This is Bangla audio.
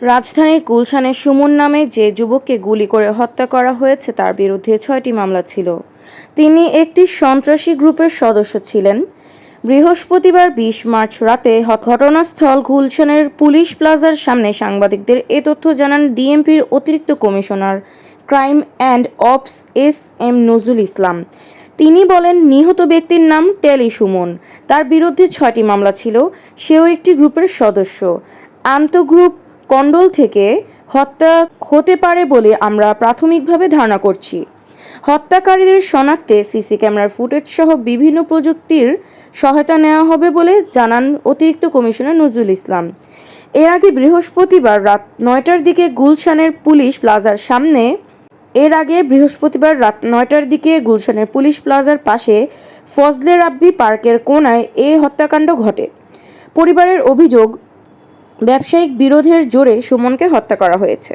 রাজধানীর গুলশানে সুমন নামে যে যুবককে গুলি করে হত্যা করা হয়েছে তার বিরুদ্ধে ৬টি মামলা ছিল। তিনি একটি সন্ত্রাসী গ্রুপের সদস্য ছিলেন। বৃহস্পতিবার ২০ মার্চ রাতে ঘটনাস্থল গুলশানের পুলিশ প্লাজার সামনে সাংবাদিকদের এ তথ্য জানান ডিএমপির অতিরিক্ত commissioner crime and ops S M. Nazrul Islam. তিনি বলেন, নিহত ব্যক্তির নাম টেলি সুমন। তার বিরুদ্ধে ৬টি মামলা ছিল। সেও একটি গ্রুপের সদস্য। আন্তঃগ্রুপ কন্ডল থেকে হত্যা হতে পারে বলে আমরা প্রাথমিকভাবে ধারণা করছি। হত্যাকারীদের শনাক্তে সিসি ক্যামেরার ফুটেজ সহ বিভিন্ন প্রযুক্তির সহায়তা নেওয়া হবে বলে জানান অতিরিক্ত কমিশনার নজরুল ইসলাম। এর আগে বৃহস্পতিবার রাত ৯টার দিকে গুলশানের পুলিশ প্লাজার পাশে ফজলে রাব্বি পার্কের কোনায় এ হত্যাকাণ্ড ঘটে। পরিবারের অভিযোগ, ব্যবসায়িক বিরোধের জোরে সুমনকে হত্যা করা হয়েছে।